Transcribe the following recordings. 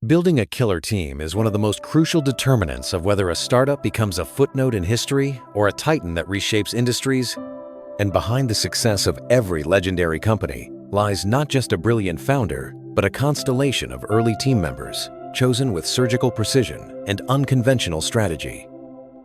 Building a killer team is one of the most crucial determinants of whether a startup becomes a footnote in history or a titan that reshapes industries. And behind the success of every legendary company lies not just a brilliant founder, but a constellation of early team members, chosen with surgical precision and unconventional strategy.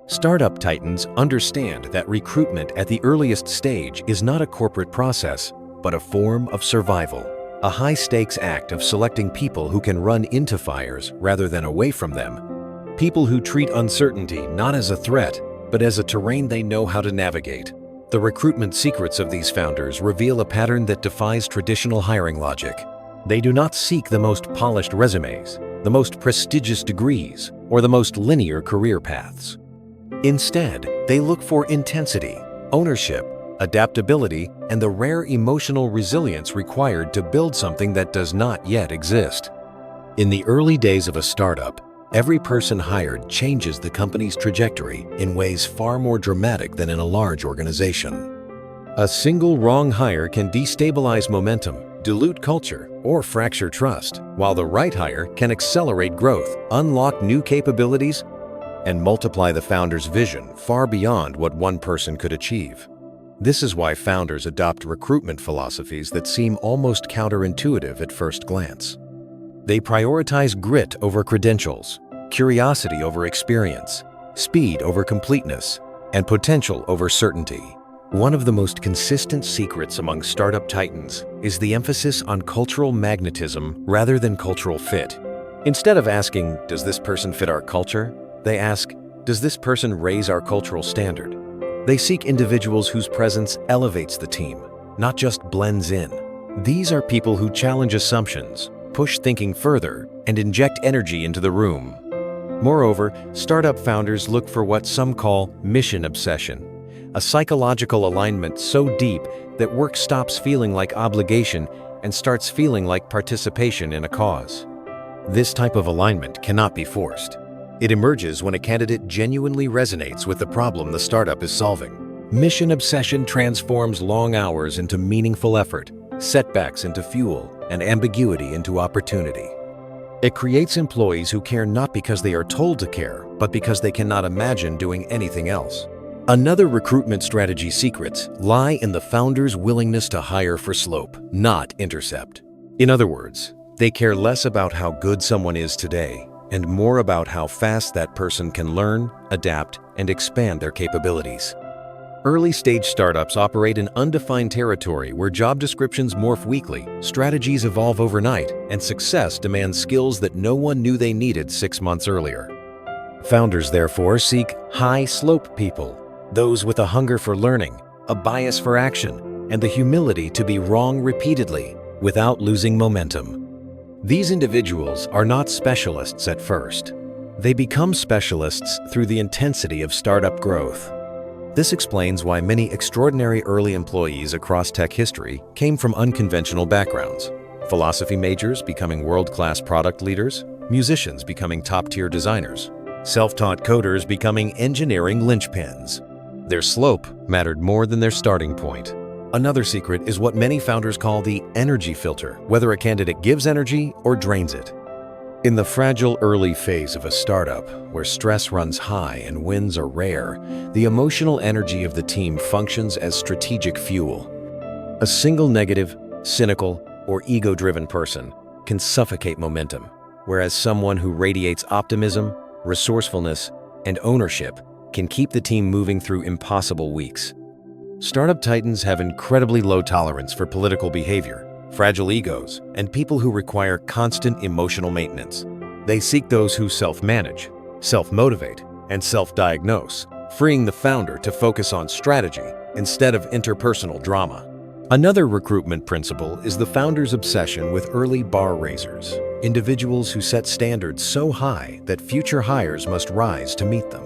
Startup titans understand that recruitment at the earliest stage is not a corporate process, but a form of survival. A high-stakes act of selecting people who can run into fires rather than away from them. People who treat uncertainty not as a threat, but as a terrain they know how to navigate. The recruitment secrets of these founders reveal a pattern that defies traditional hiring logic. They do not seek the most polished resumes, the most prestigious degrees, or the most linear career paths. Instead, they look for intensity, ownership, adaptability, and the rare emotional resilience required to build something that does not yet exist. In the early days of a startup, every person hired changes the company's trajectory in ways far more dramatic than in a large organization. A single wrong hire can destabilize momentum, dilute culture, or fracture trust, while the right hire can accelerate growth, unlock new capabilities, and multiply the founder's vision far beyond what one person could achieve. This is why founders adopt recruitment philosophies that seem almost counterintuitive at first glance. They prioritize grit over credentials, curiosity over experience, speed over completeness, and potential over certainty. One of the most consistent secrets among startup titans is the emphasis on cultural magnetism rather than cultural fit. Instead of asking, "Does this person fit our culture?" they ask, "Does this person raise our cultural standard?" They seek individuals whose presence elevates the team, not just blends in. These are people who challenge assumptions, push thinking further, and inject energy into the room. Moreover, startup founders look for what some call mission obsession, a psychological alignment so deep that work stops feeling like obligation and starts feeling like participation in a cause. This type of alignment cannot be forced. It emerges when a candidate genuinely resonates with the problem the startup is solving. Mission obsession transforms long hours into meaningful effort, setbacks into fuel, and ambiguity into opportunity. It creates employees who care not because they are told to care, but because they cannot imagine doing anything else. Another recruitment strategy secrets lie in the founder's willingness to hire for slope, not intercept. In other words, they care less about how good someone is today and more about how fast that person can learn, adapt, and expand their capabilities. Early-stage startups operate in undefined territory where job descriptions morph weekly, strategies evolve overnight, and success demands skills that no one knew they needed 6 months earlier. Founders, therefore, seek high-slope people, those with a hunger for learning, a bias for action, and the humility to be wrong repeatedly without losing momentum. These individuals are not specialists at first. They become specialists through the intensity of startup growth. This explains why many extraordinary early employees across tech history came from unconventional backgrounds. Philosophy majors becoming world-class product leaders, musicians becoming top-tier designers, self-taught coders becoming engineering linchpins. Their slope mattered more than their starting point. Another secret is what many founders call the energy filter, whether a candidate gives energy or drains it. In the fragile early phase of a startup, where stress runs high and wins are rare, the emotional energy of the team functions as strategic fuel. A single negative, cynical, or ego-driven person can suffocate momentum, whereas someone who radiates optimism, resourcefulness, and ownership can keep the team moving through impossible weeks. Startup titans have incredibly low tolerance for political behavior, fragile egos, and people who require constant emotional maintenance. They seek those who self-manage, self-motivate, and self-diagnose, freeing the founder to focus on strategy instead of interpersonal drama. Another recruitment principle is the founder's obsession with early bar raisers, individuals who set standards so high that future hires must rise to meet them.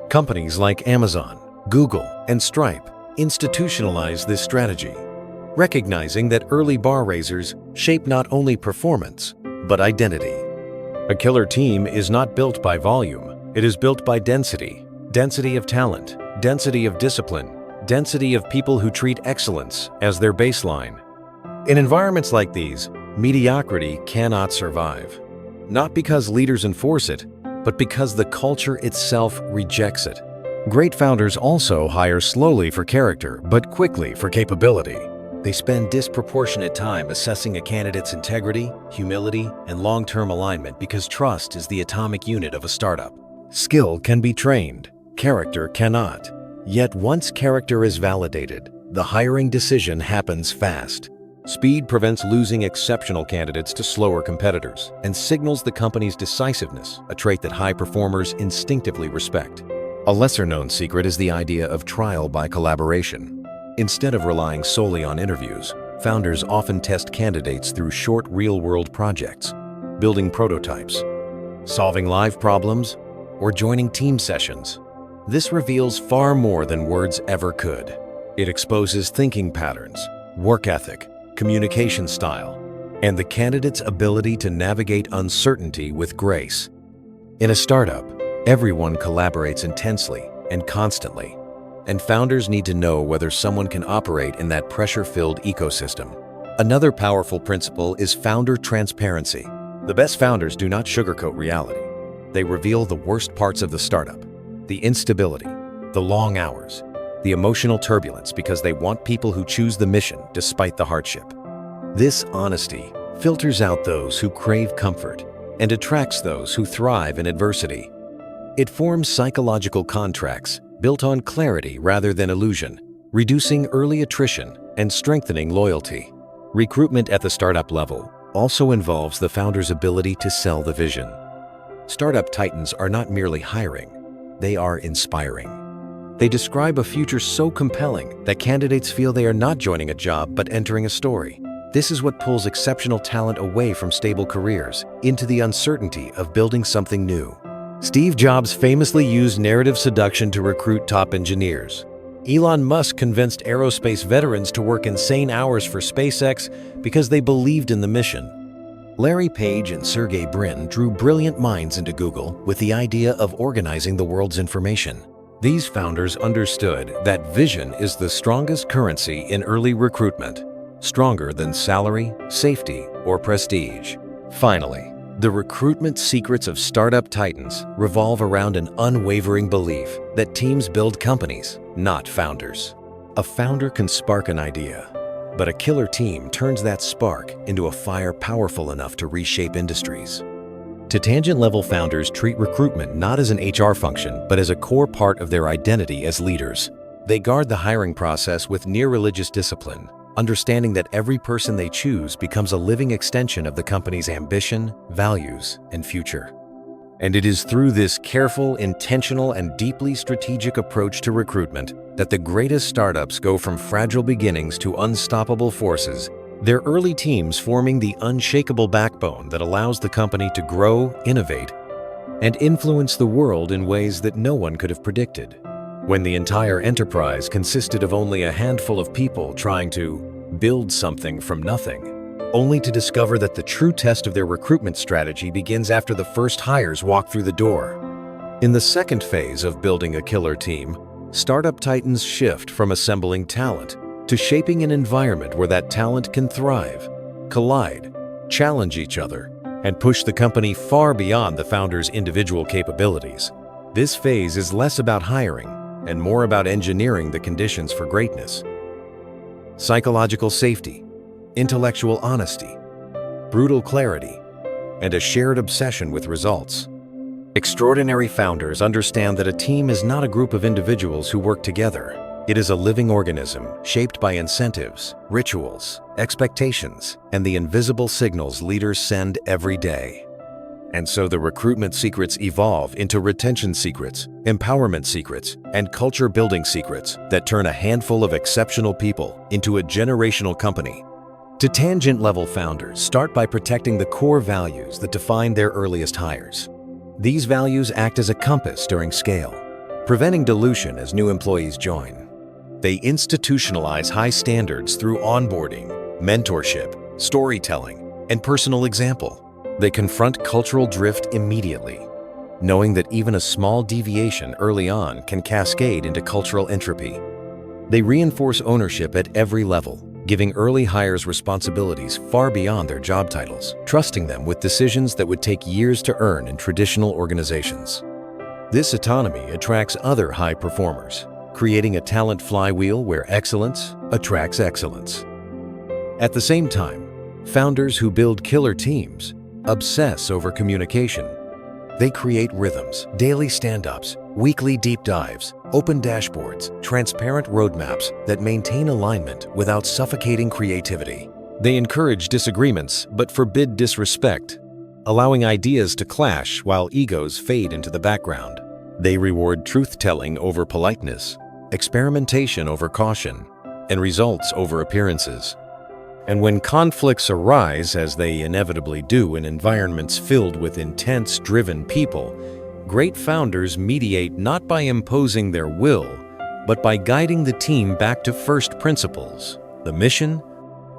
Companies like Amazon, Google, and Stripe institutionalize this strategy, recognizing that early bar raisers shape not only performance, but identity. A killer team is not built by volume, it is built by density. Density of talent, density of discipline, density of people who treat excellence as their baseline. In environments like these, mediocrity cannot survive. not because leaders enforce it, but because the culture itself rejects it. Great founders also hire slowly for character, but quickly for capability. They spend disproportionate time assessing a candidate's integrity, humility, and long-term alignment because trust is the atomic unit of a startup. Skill can be trained, character cannot. Yet once character is validated, the hiring decision happens fast. Speed prevents losing exceptional candidates to slower competitors and signals the company's decisiveness, a trait that high performers instinctively respect. A lesser-known secret is the idea of trial by collaboration. Instead of relying solely on interviews, founders often test candidates through short real-world projects, building prototypes, solving live problems, or joining team sessions. This reveals far more than words ever could. It exposes thinking patterns, work ethic, communication style, and the candidate's ability to navigate uncertainty with grace. In a startup, everyone collaborates intensely and constantly, and founders need to know whether someone can operate in that pressure-filled ecosystem. Another powerful principle is founder transparency. The best founders do not sugarcoat reality. They reveal the worst parts of the startup, the instability, the long hours, the emotional turbulence because they want people who choose the mission despite the hardship. This honesty filters out those who crave comfort and attracts those who thrive in adversity. It forms psychological contracts built on clarity rather than illusion, reducing early attrition and strengthening loyalty. Recruitment at the startup level also involves the founder's ability to sell the vision. Startup titans are not merely hiring, they are inspiring. They describe a future so compelling that candidates feel they are not joining a job but entering a story. This is what pulls exceptional talent away from stable careers into the uncertainty of building something new. Steve Jobs famously used narrative seduction to recruit top engineers. Elon Musk convinced aerospace veterans to work insane hours for SpaceX because they believed in the mission. Larry Page and Sergey Brin drew brilliant minds into Google with the idea of organizing the world's information. These founders understood that vision is the strongest currency in early recruitment, stronger than salary, safety, or prestige. Finally, the recruitment secrets of startup titans revolve around an unwavering belief that teams build companies, not founders. A founder can spark an idea, but a killer team turns that spark into a fire powerful enough to reshape industries. To tangent-level founders treat recruitment not as an HR function, but as a core part of their identity as leaders. They guard the hiring process with near-religious discipline, understanding that every person they choose becomes a living extension of the company's ambition, values, and future. And it is through this careful, intentional, and deeply strategic approach to recruitment that the greatest startups go from fragile beginnings to unstoppable forces, their early teams forming the unshakable backbone that allows the company to grow, innovate, and influence the world in ways that no one could have predicted. When the entire enterprise consisted of only a handful of people trying to build something from nothing, only to discover that the true test of their recruitment strategy begins after the first hires walk through the door. In the second phase of building a killer team, startup titans shift from assembling talent to shaping an environment where that talent can thrive, collide, challenge each other, and push the company far beyond the founder's individual capabilities. This phase is less about hiring and more about engineering the conditions for greatness. Psychological safety, intellectual honesty, brutal clarity, and a shared obsession with results. Extraordinary founders understand that a team is not a group of individuals who work together. It is a living organism shaped by incentives, rituals, expectations, and the invisible signals leaders send every day. And so the recruitment secrets evolve into retention secrets, empowerment secrets, and culture-building secrets that turn a handful of exceptional people into a generational company. To tangent-level founders, start by protecting the core values that define their earliest hires. These values act as a compass during scale, preventing dilution as new employees join. They institutionalize high standards through onboarding, mentorship, storytelling, and personal example. They confront cultural drift immediately, knowing that even a small deviation early on can cascade into cultural entropy. They reinforce ownership at every level, giving early hires responsibilities far beyond their job titles, trusting them with decisions that would take years to earn in traditional organizations. This autonomy attracts other high performers, creating a talent flywheel where excellence attracts excellence. At the same time, founders who build killer teams obsess over communication. They create rhythms, daily stand-ups, weekly deep dives, open dashboards, transparent roadmaps that maintain alignment without suffocating creativity. They encourage disagreements but forbid disrespect, allowing ideas to clash while egos fade into the background. They reward truth-telling over politeness, experimentation over caution, and results over appearances. And when conflicts arise, as they inevitably do in environments filled with intense, driven people, great founders mediate not by imposing their will, but by guiding the team back to first principles, the mission,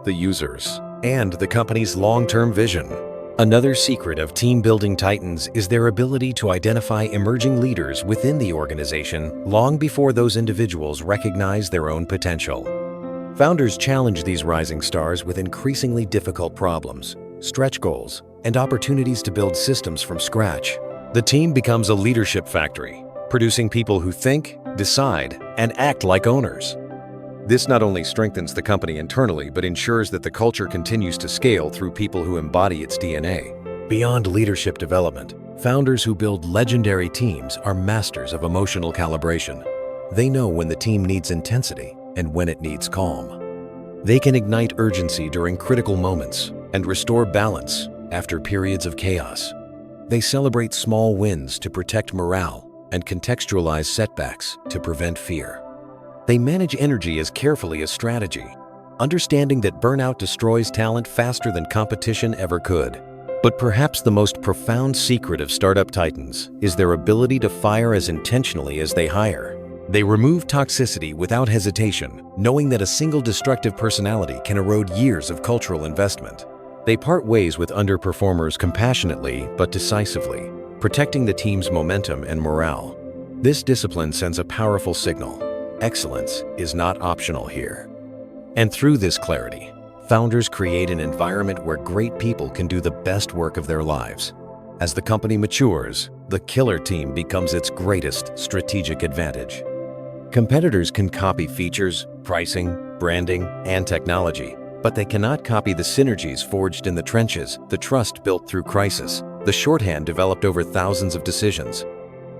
the users, and the company's long-term vision. Another secret of team-building titans is their ability to identify emerging leaders within the organization long before those individuals recognize their own potential. Founders challenge these rising stars with increasingly difficult problems, stretch goals, and opportunities to build systems from scratch. The team becomes a leadership factory, producing people who think, decide, and act like owners. This not only strengthens the company internally, but ensures that the culture continues to scale through people who embody its DNA. Beyond leadership development, founders who build legendary teams are masters of emotional calibration. They know when the team needs intensity and when it needs calm. They can ignite urgency during critical moments and restore balance after periods of chaos. They celebrate small wins to protect morale and contextualize setbacks to prevent fear. They manage energy as carefully as strategy, understanding that burnout destroys talent faster than competition ever could. But perhaps the most profound secret of startup titans is their ability to fire as intentionally as they hire. They remove toxicity without hesitation, knowing that a single destructive personality can erode years of cultural investment. They part ways with underperformers compassionately but decisively, protecting the team's momentum and morale. This discipline sends a powerful signal. Excellence is not optional here. And through this clarity, founders create an environment where great people can do the best work of their lives. As the company matures, the killer team becomes its greatest strategic advantage. Competitors can copy features, pricing, branding, and technology, but they cannot copy the synergies forged in the trenches, the trust built through crisis, the shorthand developed over thousands of decisions,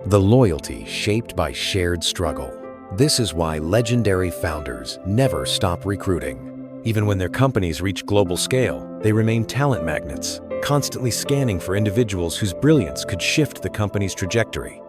the loyalty shaped by shared struggle. This is why legendary founders never stop recruiting. Even when their companies reach global scale, they remain talent magnets, constantly scanning for individuals whose brilliance could shift the company's trajectory.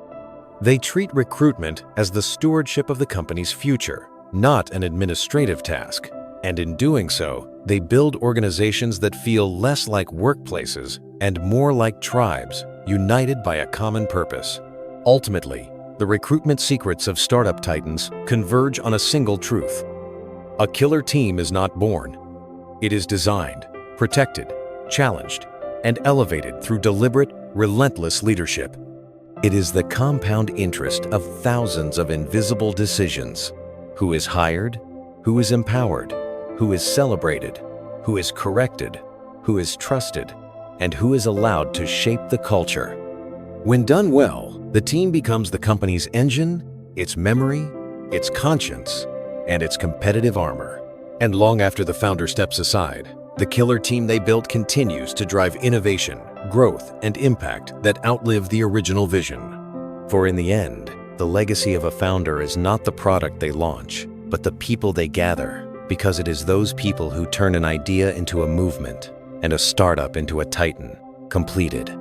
They treat recruitment as the stewardship of the company's future, not an administrative task. And in doing so, they build organizations that feel less like workplaces and more like tribes, united by a common purpose. Ultimately, the recruitment secrets of startup titans converge on a single truth. A killer team is not born. It is designed, protected, challenged, and elevated through deliberate, relentless leadership. It is the compound interest of thousands of invisible decisions. Who is hired? Who is empowered? Who is celebrated? Who is corrected? Who is trusted? And who is allowed to shape the culture? When done well, the team becomes the company's engine, its memory, its conscience, and its competitive armor. And long after the founder steps aside, the killer team they built continues to drive innovation, growth, and impact that outlive the original vision. For in the end, the legacy of a founder is not the product they launch, but the people they gather, because it is those people who turn an idea into a movement and a startup into a titan, completed.